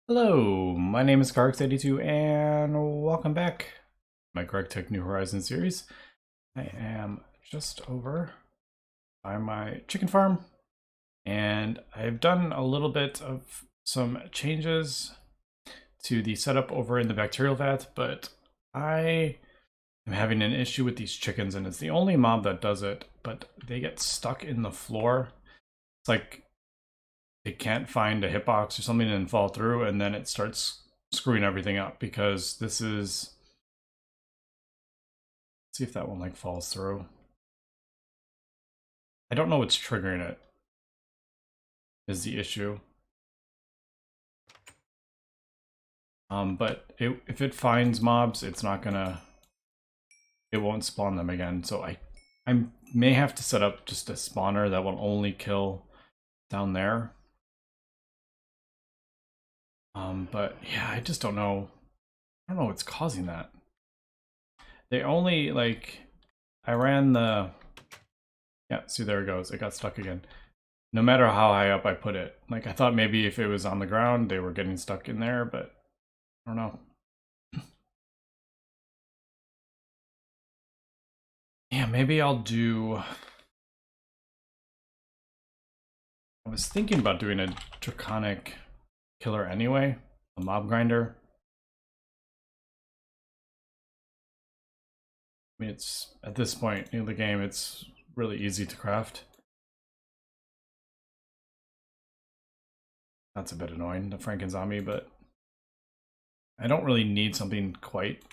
Hello, my name is Gregtech82 and welcome back to my Gregtech New Horizons series. I am just over by my chicken farm and I've done a little bit of some changes to the setup over in the bacterial vat, but I am having an issue with these chickens and it's the only mob that does it, but they get stuck in the floor. It's like they can't find a hitbox or something and fall through, and then it starts screwing everything up because this is. Let's see if that one like falls through. I don't know what's triggering it. Is the issue. But if it finds mobs, it's not gonna. It won't spawn them again. So I may have to set up just a spawner that will only kill down there. But yeah, I just don't know. I don't know what's causing that. They only like. I ran the. Yeah, see, there it goes. It got stuck again. No matter how high up I put it. Like, I thought maybe if it was on the ground, they were getting stuck in there, but I don't know. Yeah, maybe I'll do. I was thinking about doing a draconic killer anyway, a mob grinder. I mean, it's at this point in the game, it's really easy to craft. That's a bit annoying, the Franken zombie, but I don't really need something quite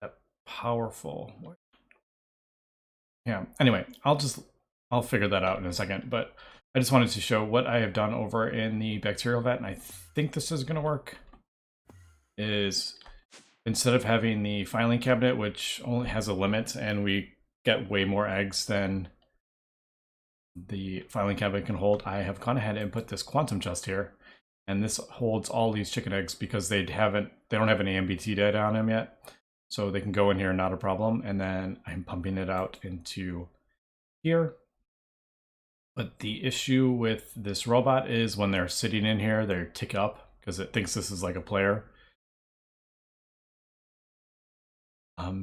that powerful. Yeah, anyway, I'll figure that out in a second, but I just wanted to show what I have done over in the bacterial vat, and I think this is going to work. Is instead of having the filing cabinet, which only has a limit, and we get way more eggs than the filing cabinet can hold, I have gone ahead and put this quantum chest here, and this holds all these chicken eggs because they don't have any MBT data on them yet, so they can go in here, not a problem. And then I'm pumping it out into here. But the issue with this robot is when they're sitting in here, they tick up because it thinks this is like a player.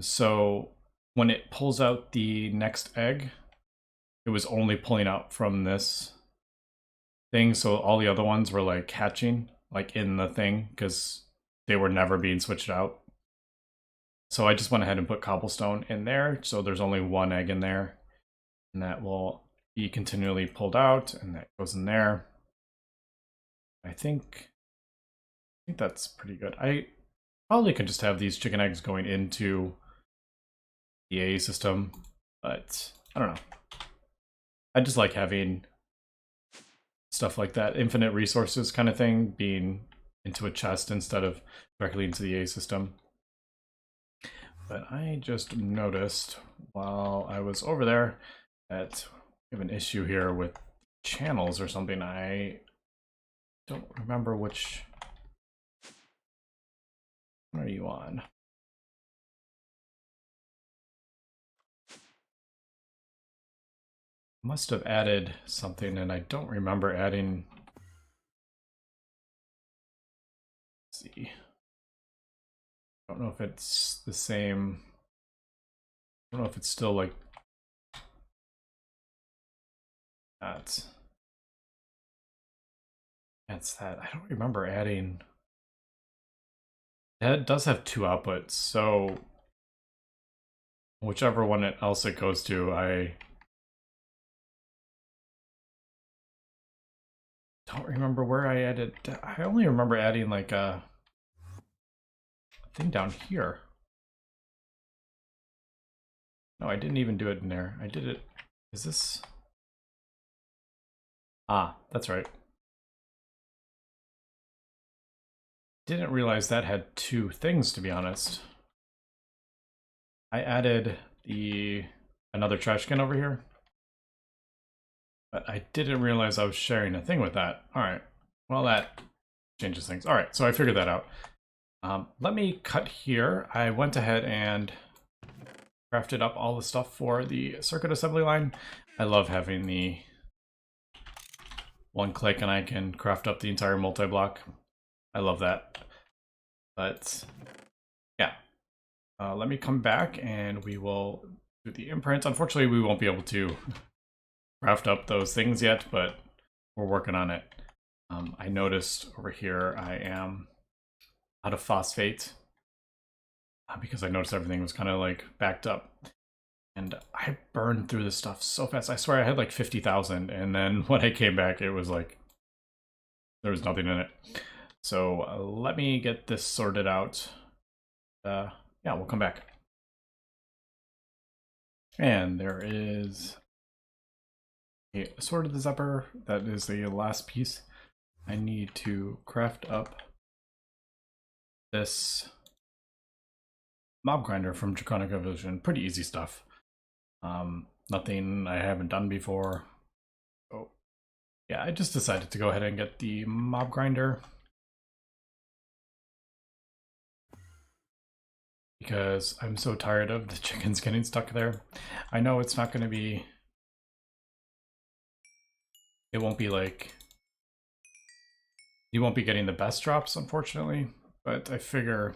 So when it pulls out the next egg, it was only pulling out from this thing, so all the other ones were like hatching like in the thing because they were never being switched out. So I just went ahead and put cobblestone in there, so there's only one egg in there, and that will be continually pulled out, and that goes in there. I think that's pretty good. I probably could just have these chicken eggs going into the A system, but I don't know. I just like having stuff like that, infinite resources kind of thing, being into a chest instead of directly into the A system. But I just noticed while I was over there that we have an issue here with channels or something. I don't remember which one are you on. Must have added something and I don't remember adding. Let's see. I don't know if it's the same. I don't know if it's still like that. That's that. I don't remember adding. It does have two outputs, so whichever one else it goes to, I don't remember where I added. I only remember adding like a thing down here. No, I didn't even do it in there. I did it. Is this? Ah, that's right. Didn't realize that had two things, to be honest. I added another trash can over here, but I didn't realize I was sharing a thing with that. All right, well that changes things. All right, so I figured that out. Let me cut here. I went ahead and crafted up all the stuff for the circuit assembly line. I love having the one click and I can craft up the entire multi-block. I love that. But yeah, let me come back and we will do the imprints. Unfortunately, we won't be able to craft up those things yet, but we're working on it. I noticed over here I am out of phosphate because I noticed everything was kind of like backed up. And I burned through this stuff so fast. I swear I had like 50,000, and then when I came back, it was like there was nothing in it. So let me get this sorted out. Yeah, we'll come back. And there is a sword of the Zephyr. That is the last piece. I need to craft up this mob grinder from Draconic Evolution. Pretty easy stuff. Nothing I haven't done before. So yeah, I just decided to go ahead and get the mob grinder because I'm so tired of the chickens getting stuck there. I know it's not going to be, it won't be like, you won't be getting the best drops, unfortunately, but I figure,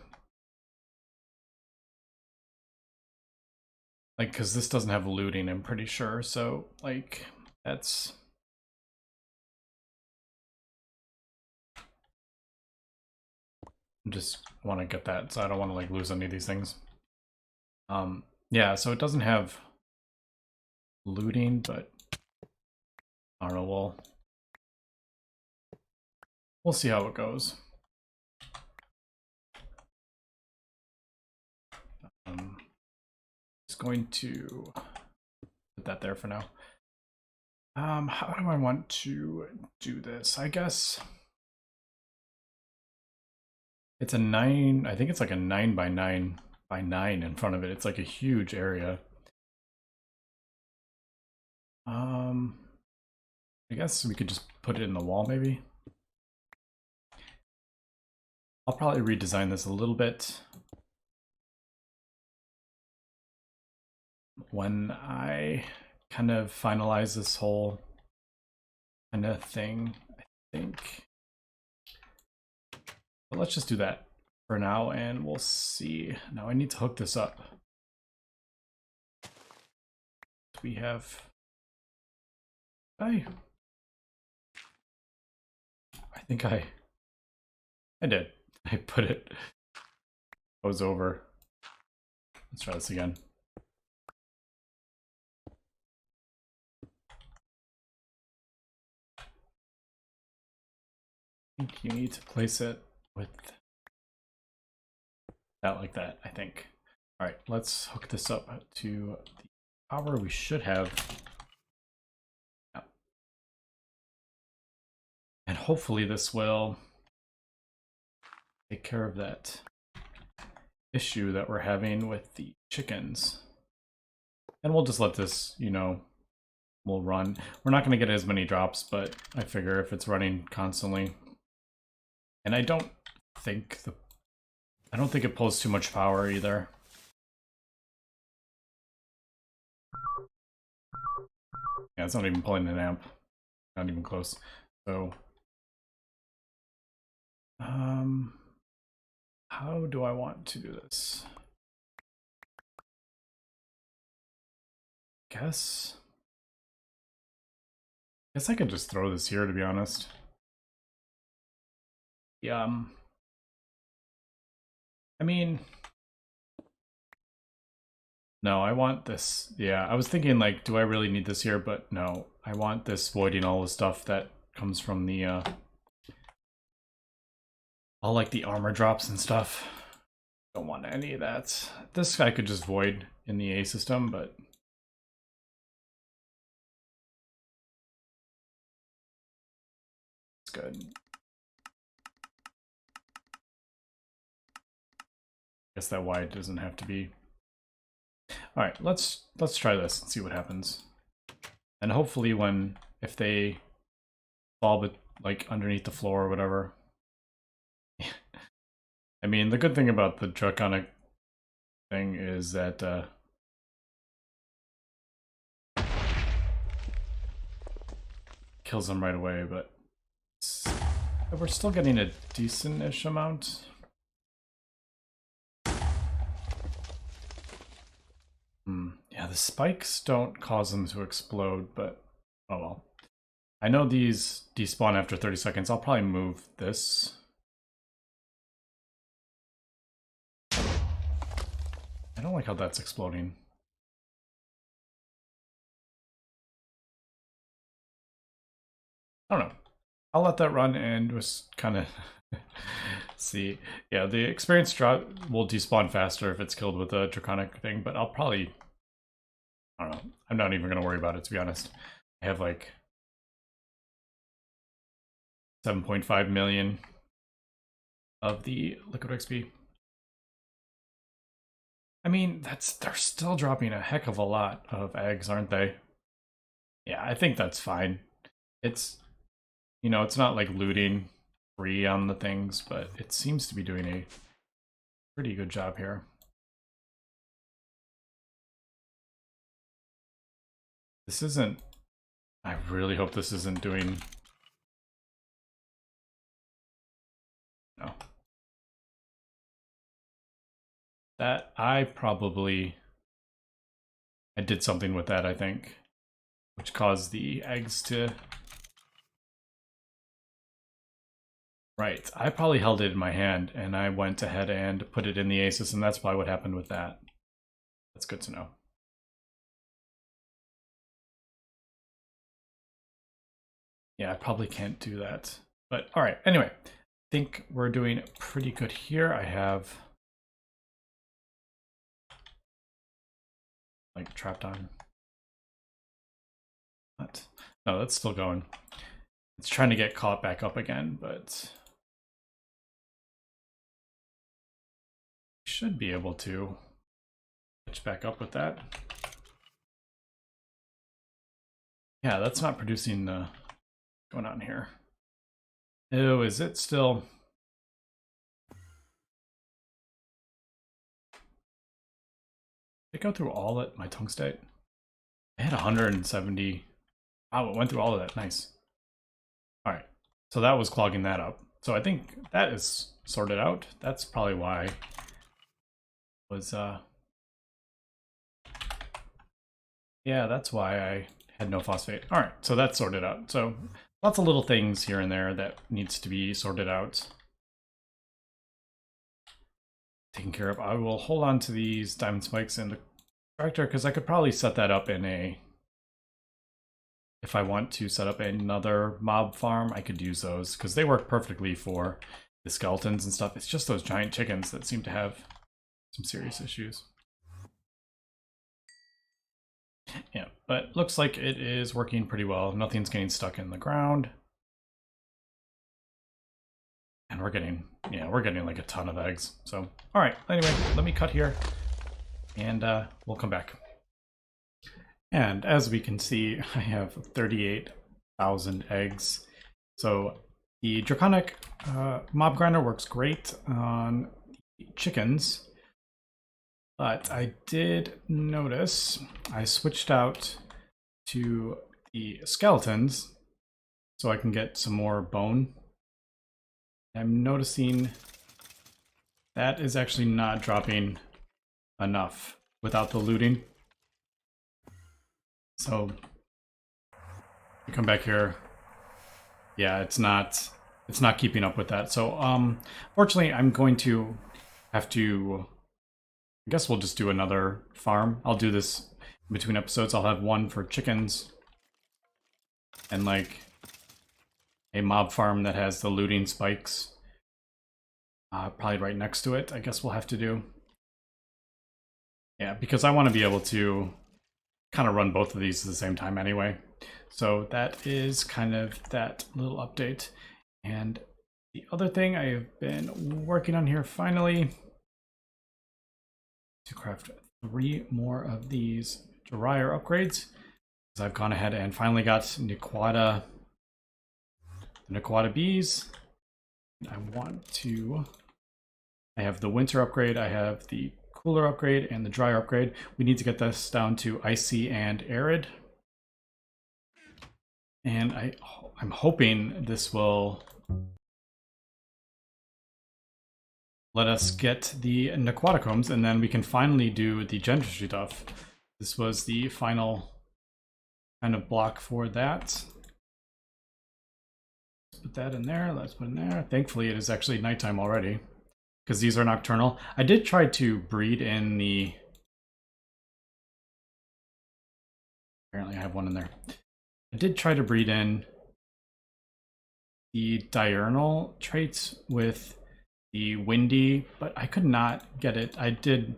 like, because this doesn't have looting, I'm pretty sure, so, like, that's... just want to get that, so I don't want to, like, lose any of these things. Yeah, so it doesn't have looting, but I don't know, we'll see how it goes. Just going to put that there for now. How do I want to do this? I guess it's a 9, I think it's like a 9 by 9 by 9 in front of it. It's like a huge area. I guess we could just put it in the wall maybe. I'll probably redesign this a little bit when I kind of finalize this whole kind of thing, I think. But let's just do that for now and we'll see. Now I need to hook this up. We have... I think I did. I put it. I was over. Let's try this again. I think you need to place it with that like that, I think. All right, let's hook this up to the power we should have. And hopefully this will take care of that issue that we're having with the chickens. And we'll just let this, you know, will run. We're not going to get as many drops, but I figure if it's running constantly. And I don't think it pulls too much power either. Yeah, it's not even pulling an amp. Not even close. So how do I want to do this? Guess I could just throw this here, to be honest. Yeah. I mean, no, I want this. Yeah, I was thinking, like, do I really need this here? But no, I want this voiding all the stuff that comes from the all like the armor drops and stuff. Don't want any of that. This guy could just void in the A system, but it's good. Guess that Y doesn't have to be. All right, let's try this and see what happens. And hopefully if they fall like underneath the floor or whatever. I mean, the good thing about the draconic thing is that kills them right away, but We're still getting a decent-ish amount. Yeah, the spikes don't cause them to explode, but oh well. I know these despawn after 30 seconds. I'll probably move this. I don't like how that's exploding. I don't know. I'll let that run and just kind of see. Yeah, the experience drop will despawn faster if it's killed with a draconic thing, but I'll probably... I don't know. I'm not even going to worry about it, to be honest. I have like 7.5 million of the liquid XP. I mean, they're still dropping a heck of a lot of eggs, aren't they? Yeah, I think that's fine. It's, you know, it's not like looting free on the things, but it seems to be doing a pretty good job here. This isn't... I really hope this isn't doing... No. That, I did something with that, I think, which caused the eggs to... Right, I probably held it in my hand, and I went ahead and put it in the Asus, and that's probably what happened with that. That's good to know. Yeah, I probably can't do that. But, alright, anyway. I think we're doing pretty good here. I have... like, trapped on. What? No, that's still going. It's trying to get caught back up again, but... should be able to catch back up with that. Yeah, that's not producing going on here. Oh, is it still? Did it go through all at my tongue state? I had 170. Wow, it went through all of that. Nice. All right, so that was clogging that up. So I think that is sorted out. That's probably why it was yeah, that's why I had no phosphate. All right, so that's sorted out. So lots of little things here and there that needs to be sorted out. Taken care of. I will hold on to these diamond spikes in the tractor because I could probably set that up in a... if I want to set up another mob farm, I could use those because they work perfectly for the skeletons and stuff. It's just those giant chickens that seem to have some serious issues. Yeah, but looks like it is working pretty well. Nothing's getting stuck in the ground. And we're getting, yeah, we're getting like a ton of eggs. So, all right, anyway, let me cut here and we'll come back. And as we can see, I have 38,000 eggs. So the Draconic mob grinder works great on chickens. But I did notice I switched out to the skeletons so I can get some more bone. I'm noticing that is actually not dropping enough without the looting. So you come back here. Yeah, it's not keeping up with that. So fortunately I'm going to have to, I guess we'll just do another farm. I'll do this in between episodes. I'll have one for chickens and like a mob farm that has the looting spikes probably right next to it. I guess we'll have to do. Yeah, because I want to be able to kind of run both of these at the same time anyway. So that is kind of that little update. And the other thing I have been working on here finally to craft 3 more of these dryer upgrades. Because I've gone ahead and finally got Naquadah, the Naquadah bees. I want to, I have the winter upgrade, I have the cooler upgrade and the dryer upgrade. We need to get this down to icy and arid. And I'm hoping this will let us get the Naquadah combs, and then we can finally do the gentry stuff. This was the final kind of block for that. Let's put that in there. Let's put it in there. Thankfully, it is actually nighttime already, because these are nocturnal. I did try to breed in the... Apparently, I have one in there. I did try to breed in the diurnal traits with the windy, but I could not get it. I did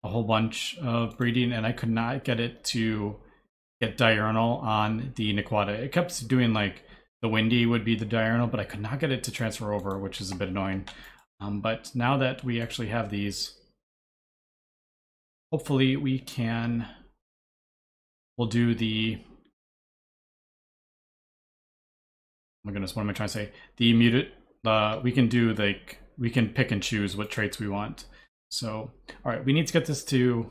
a whole bunch of breeding and I could not get it to get diurnal on the Naquadah. It kept doing like the windy would be the diurnal, but I could not get it to transfer over, which is a bit annoying. But now that we actually have these, hopefully we can, we'll do the, oh my goodness, what am I trying to say? The muted, we can do like, we can pick and choose what traits we want. So, all right, we need to get this to,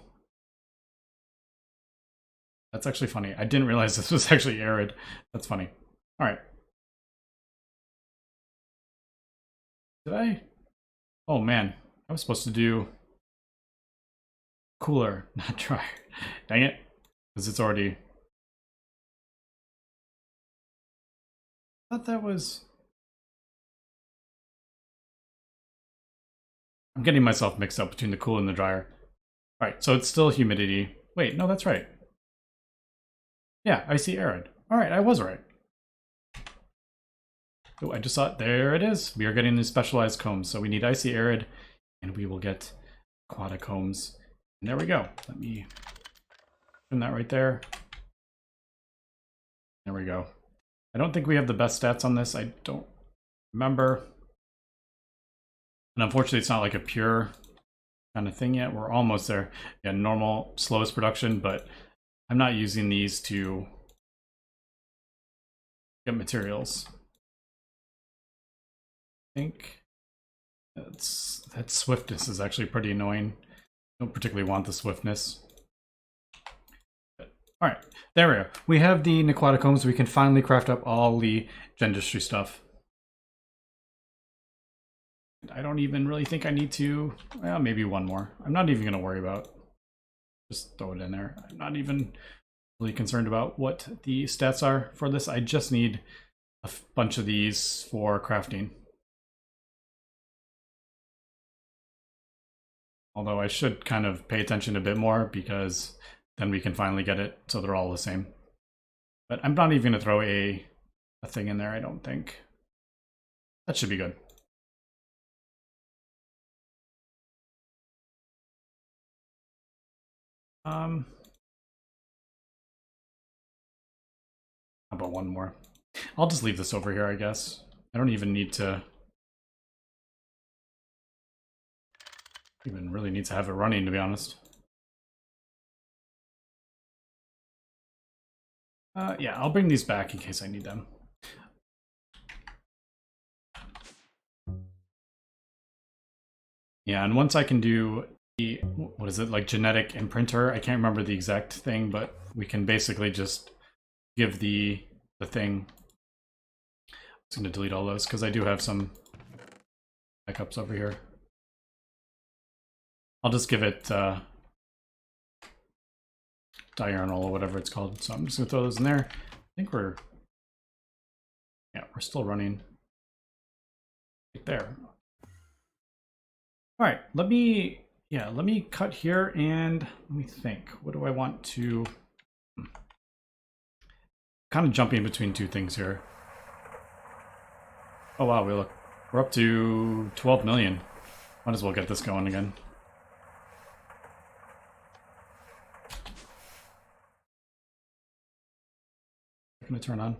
that's actually funny. I didn't realize this was actually arid. That's funny. All right. Did I? Oh man, I was supposed to do cooler, not dry. Dang it, because it's already, I thought that was, I'm getting myself mixed up between the cool and the dryer. All right, so it's still humidity. Wait, no, that's right. Yeah, icy arid. All right, I was right. Oh, I just saw it. There it is. We are getting the specialized combs. So we need icy arid, and we will get Naquadah combs. And there we go. Let me put that right there. There we go. I don't think we have the best stats on this. I don't remember. And unfortunately, it's not like a pure kind of thing yet. We're almost there. Yeah, normal, slowest production, but I'm not using these to get materials. I think that swiftness is actually pretty annoying. Don't particularly want the swiftness. But, all right, there we go. We have the Naquadah combs. We can finally craft up all the dentistry stuff. I don't even really think I need to, well, maybe one more. I'm not even going to worry about, just throw it in there. I'm not even really concerned about what the stats are for this. I just need a bunch of these for crafting. Although I should kind of pay attention a bit more because then we can finally get it so they're all the same. But I'm not even going to throw a thing in there, I don't think. That should be good. How about one more? I'll just leave this over here, I guess. I don't even need to even really need to have it running, to be honest. Yeah, I'll bring these back in case I need them. Yeah, and once I can do the, what is it, like genetic imprinter? I can't remember the exact thing, but we can basically just give the thing. I'm just going to delete all those because I do have some backups over here. I'll just give it diurnal or whatever it's called. So I'm just going to throw those in there. I think we're still running right there. All right, let me cut here and let me think. What do I want to? Kind of jumping between two things here. Oh wow, we're up to 12 million. Might as well get this going again. Gonna turn on.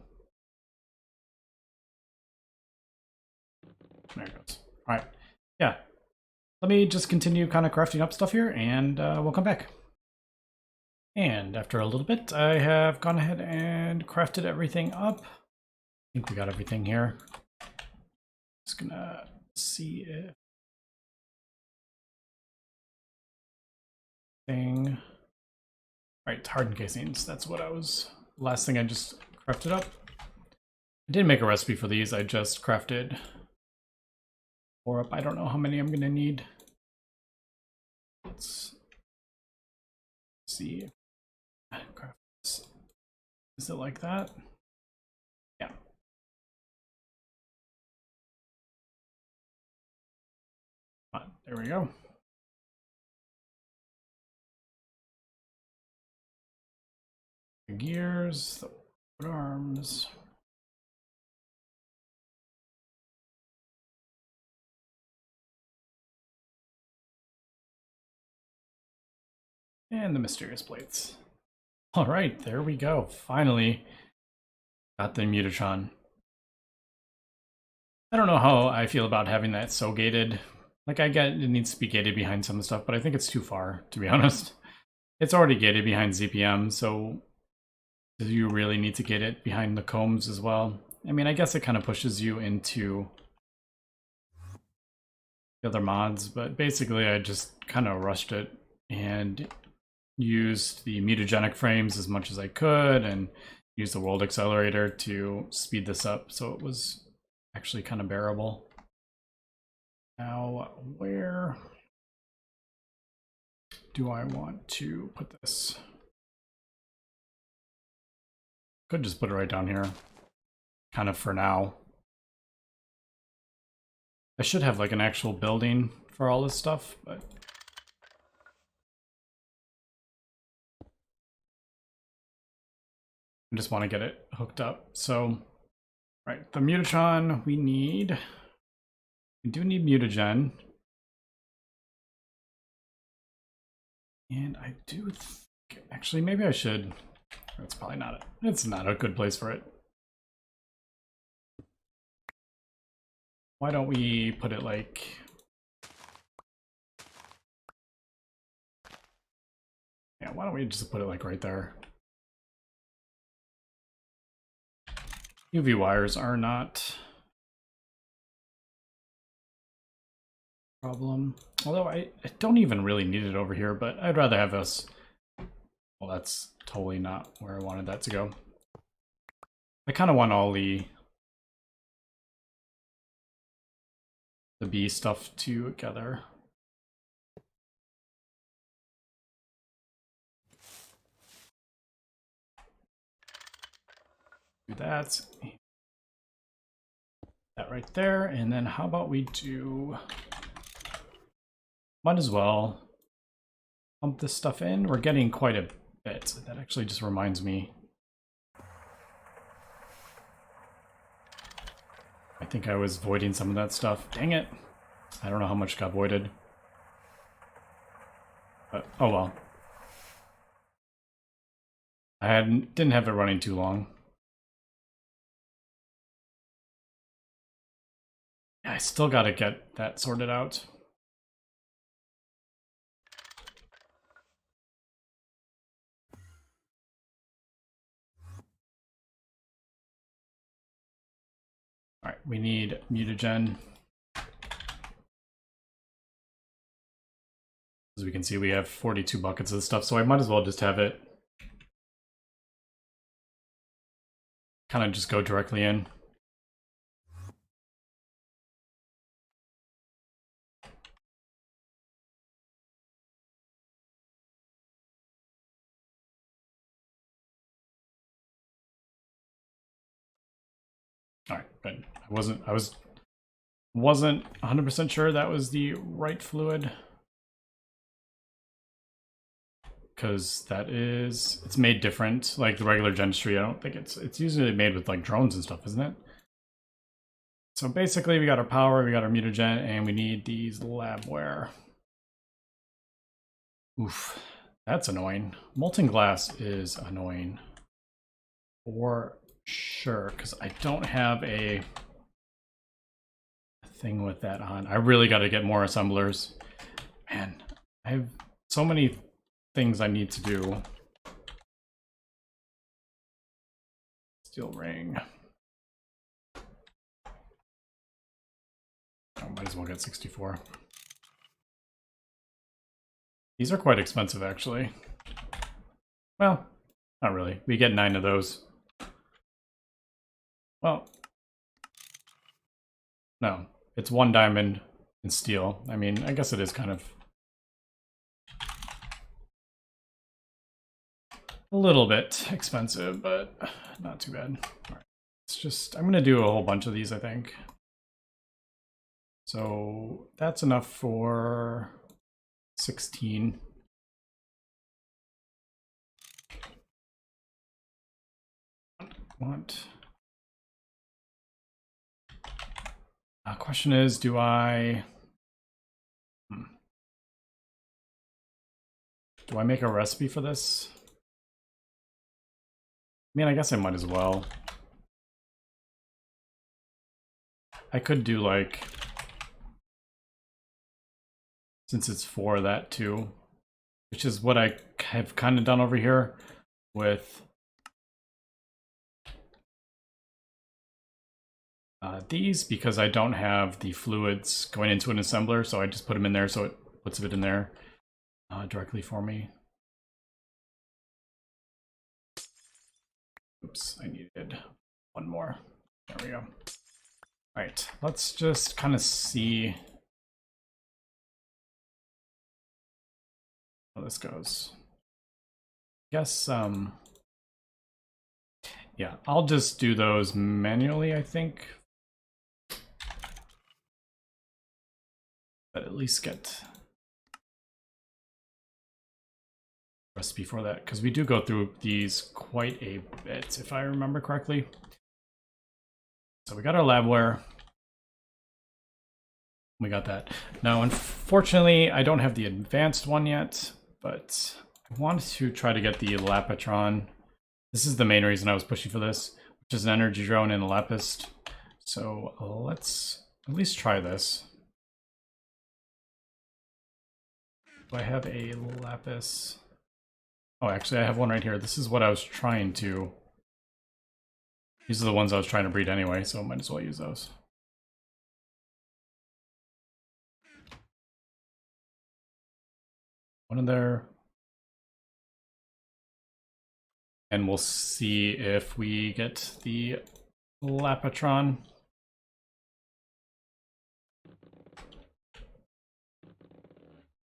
There it goes. All right, yeah. Let me just continue kind of crafting up stuff here, and we'll come back. And after a little bit, I have gone ahead and crafted everything up. I think we got everything here. Just gonna see if thing. Right, hardened casings. That's what I was. Last thing I just craft it up. I didn't make a recipe for these, I just crafted 4 up. I don't know how many I'm gonna need. Let's see. Craft this. Is it like that? Yeah. There we go. The gears, the arms. And the mysterious plates. All right, there we go. Finally got the Mutatron. I don't know how I feel about having that so gated. Like, I get it needs to be gated behind some stuff, but I think it's too far, to be honest. It's already gated behind ZPM, so do you really need to gate it behind the combs as well? I mean, I guess it kind of pushes you into the other mods, but basically I just kind of rushed it and used the mutagenic frames as much as I could and used the world accelerator to speed this up so it was actually kind of bearable. Now, where do I want to put this? Could just put it right down here, kind of for now. I should have like an actual building for all this stuff, but I just want to get it hooked up. So, right, the Mutatron we do need mutagen. And I do think, actually, maybe I should. That's probably not it. It's not a good place for it. Why don't we put it like... Yeah, why don't we just put it like right there? UV wires are not a problem. Although I don't even really need it over here, but I'd rather have us... Well, that's totally not where I wanted that to go. I kind of want all the B stuff together. Do that right there, and then how about we do, might as well pump this stuff in. We're getting quite a bit. That actually just reminds me, I think I was voiding some of that stuff. Dang it. I don't know how much got voided. But, oh well. I didn't have it running too long. I still gotta get that sorted out. All right, we need mutagen. As we can see, we have 42 buckets of stuff, so I might as well just have it kind of just go directly in. All right, good. I wasn't 100% sure that was the right fluid, because it's made different. Like the regular Genistry, I don't think it's usually made with like drones and stuff, isn't it? So basically, we got our power, we got our mutagen, and we need these labware. Oof, that's annoying. Molten glass is annoying for sure, because I don't have a thing with that on. I really got to get more assemblers. Man, I have so many things I need to do. Steel ring. I might as well get 64. These are quite expensive, actually. Well, not really. We get 9 of those. Well, no, it's 1 diamond and steel. I mean, I guess it is kind of a little bit expensive, but not too bad. All right, it's just, I'm gonna do a whole bunch of these, I think. So that's enough for 16. Want. Question is, do I make a recipe for this? I mean, I guess I might as well. I could do like, since it's for that too, which is what I have kind of done over here with these, because I don't have the fluids going into an assembler, so I just put them in there so it puts it in there directly for me. Oops, I needed one more. There we go. All right, let's just kind of see how this goes. I guess, yeah, I'll just do those manually, I think. But at least get recipe for that, because we do go through these quite a bit, if I remember correctly. So we got our labware. We got that. Now, unfortunately, I don't have the advanced one yet, but I wanted to try to get the Lapatron. This is the main reason I was pushing for this, which is an energy drone and a lapis. So let's at least try this. Do I have a lapis? Oh, actually, I have one right here. This is what I was trying to... These are the ones I was trying to breed anyway, so I might as well use those. One in there. And we'll see if we get the Lapatron.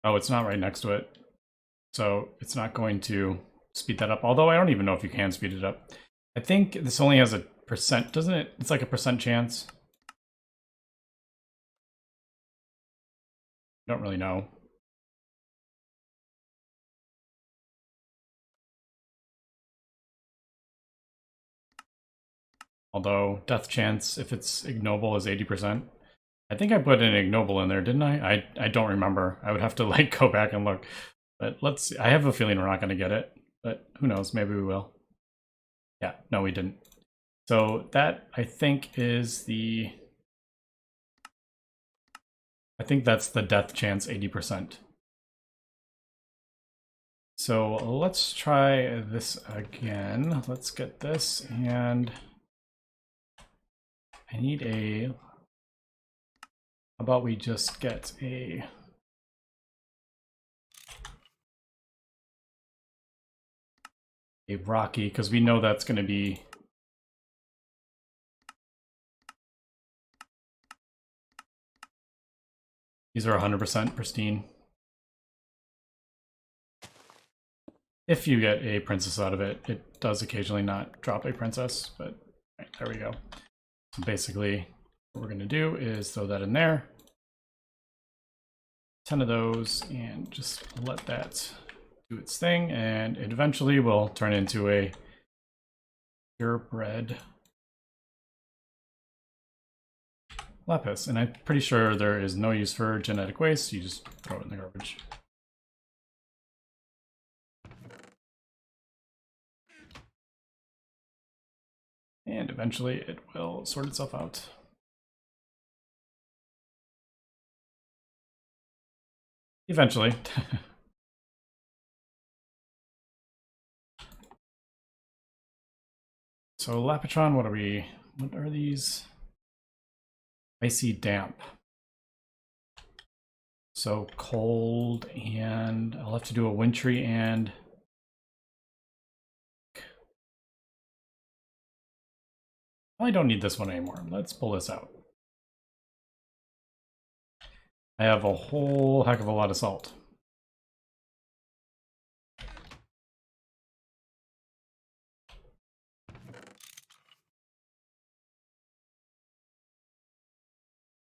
Oh, it's not right next to it. So it's not going to speed that up. Although I don't even know if you can speed it up. I think this only has a percent, doesn't it? It's like a percent chance. Don't really know. Although death chance, if it's ignoble, is 80%. I think I put an ignoble in there, didn't I? I don't remember. I would have to like go back and look. But let's see. I have a feeling we're not going to get it. But who knows? Maybe we will. Yeah, no, we didn't. So that, I think, is the... I think that's the death chance, 80%. So let's try this again. Let's get this, and I need a... How about we just get a... Rocky, because we know that's going to be... These are 100% pristine. If you get a princess out of it, it does occasionally not drop a princess, but right, there we go. So basically, what we're going to do is throw that in there. 10 of those, and just let that do its thing, and it eventually will turn into a purebred lapis. And I'm pretty sure there is no use for genetic waste, you just throw it in the garbage. And eventually it will sort itself out. Eventually. So Lapatron, what are these? Icy damp. So cold, and I'll have to do a wintry and I don't need this one anymore. Let's pull this out. I have a whole heck of a lot of salt.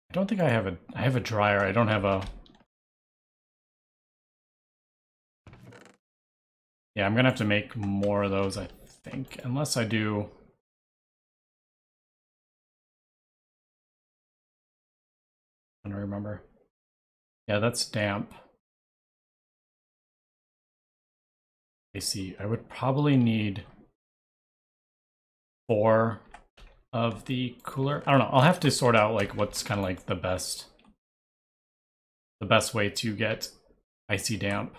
I don't think I have a dryer. I don't have a... Yeah, I'm gonna have to make more of those, I think, unless I do... I don't remember. Yeah, that's damp. I see. I would probably need 4 of the cooler. I don't know. I'll have to sort out like what's kind of like the best way to get icy damp.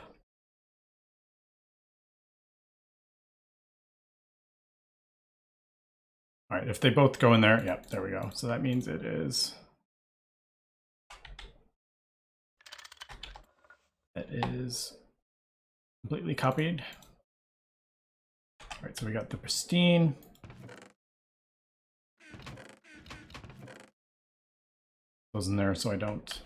All right, if they both go in there, yep, there we go. So that means it is... That is completely copied. All right, so we got the pristine. Goes in there so I don't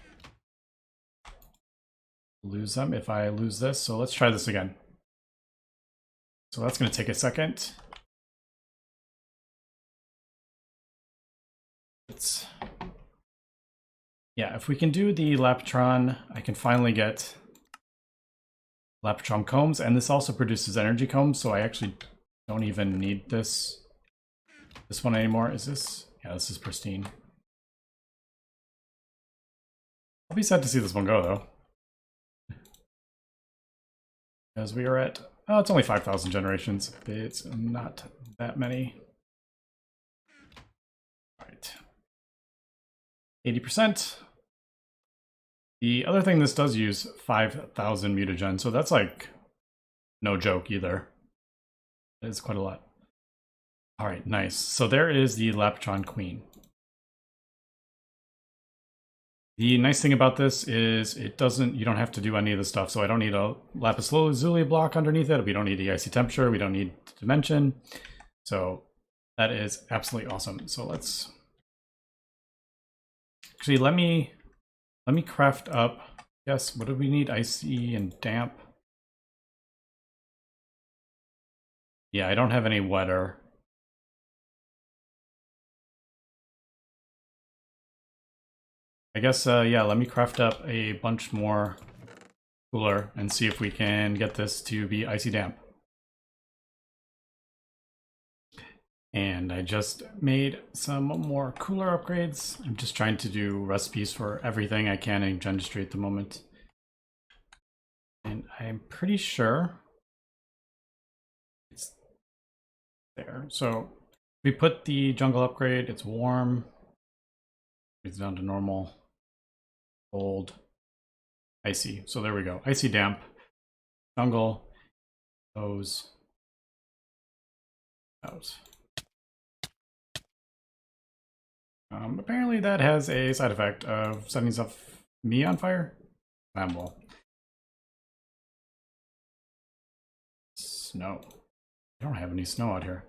lose them if I lose this. So let's try this again. So that's going to take a second. Yeah, if we can do the Lapatron, I can finally get Lapatron combs, and this also produces energy combs, so I actually don't even need this one anymore. Is this? Yeah, this is pristine. I'll be sad to see this one go, though. As we are at... Oh, it's only 5,000 generations. It's not that many. All right. 80%. The other thing this does use 5,000 mutagen, so that's like no joke either. It's quite a lot. All right, nice. So there is the Lapatron Queen. The nice thing about this is you don't have to do any of the stuff. So I don't need a lapis lazuli block underneath it. We don't need the icy temperature. We don't need dimension. So that is absolutely awesome. So let's actually let me craft up. Yes, what do we need? Icy and damp. Yeah, I don't have any wetter. I guess, yeah, let me craft up a bunch more cooler and see if we can get this to be icy damp. And I just made some more cooler upgrades. I'm just trying to do recipes for everything I can in Gendustry at the moment. And I'm pretty sure it's there. So we put the jungle upgrade, it's warm. It's down to normal. Cold, icy. So there we go. Icy damp, jungle, those, out. Apparently that has a side effect of setting stuff me on fire. Flammable. Snow. I don't have any snow out here.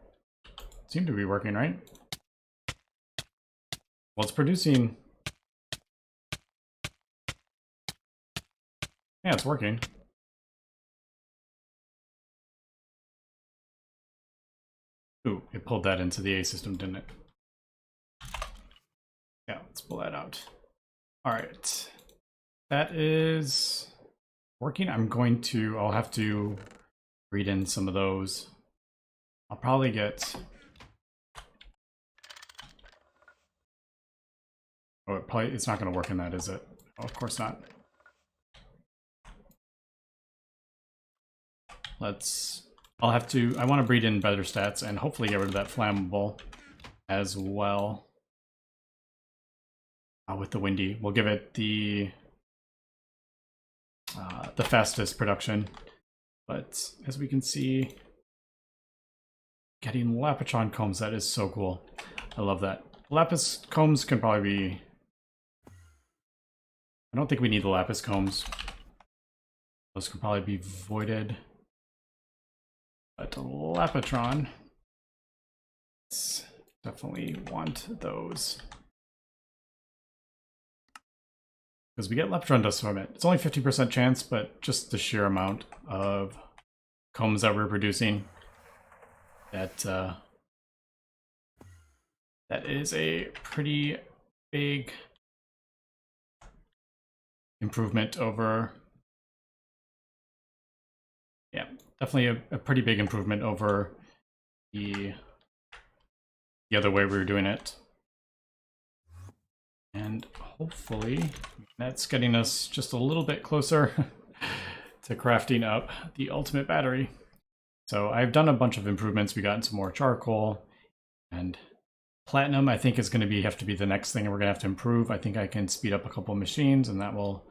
Seem to be working, right? Well, it's producing... Yeah, it's working. Ooh, it pulled that into the A system, didn't it? Yeah, let's pull that out. All right. That is working. I'll have to read in some of those. I'll probably get... Oh, it's not going to work in that, is it? Oh, of course not. I want to breed in better stats and hopefully get rid of that flammable as well. With the windy, we'll give it the fastest production. But as we can see, getting Lapatron combs, that is so cool. I love that. Lapis combs can probably be... I don't think we need the lapis combs. Those can probably be voided. But Lapatron, let's Definitely want those. Because we get Leptron dust from it. It's only 50% chance, but just the sheer amount of combs that we're producing, that is a pretty big improvement over, yeah, definitely a pretty big improvement over the other way we were doing it. And hopefully that's getting us just a little bit closer to crafting up the ultimate battery. So I've done a bunch of improvements. We got some more charcoal, and platinum I think is going to have to be the next thing we're going to have to improve. I think I can speed up a couple machines and that will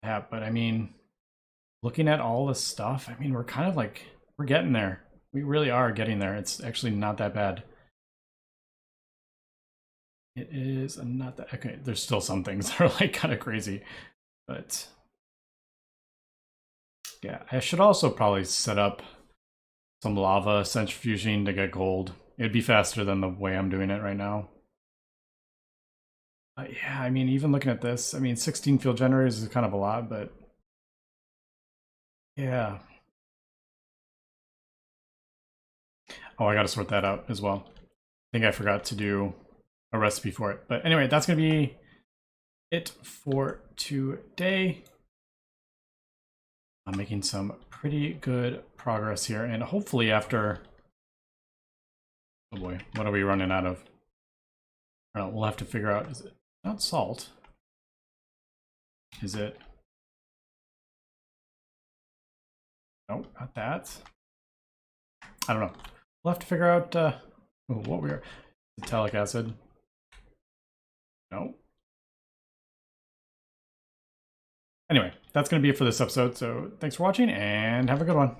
happen. But I mean, looking at all this stuff, I mean, we're kind of like, we're getting there. We really are getting there. It's actually not that bad. It is not that, okay, there's still some things that are like kind of crazy, but yeah, I should also probably set up some lava centrifuging to get gold. It'd be faster than the way I'm doing it right now. Yeah, I mean, even looking at this, I mean, 16 field generators is kind of a lot, but yeah. Oh, I got to sort that out as well. I think I forgot to do a recipe for it. But anyway, that's going to be it for today. I'm making some pretty good progress here, and hopefully after, oh boy, what are we running out of? I don't know, we'll have to figure out, is it not salt? Is it? No, not that. I don't know. We'll have to figure out what we are. Metallic acid. No. Anyway, that's going to be it for this episode. So thanks for watching and have a good one.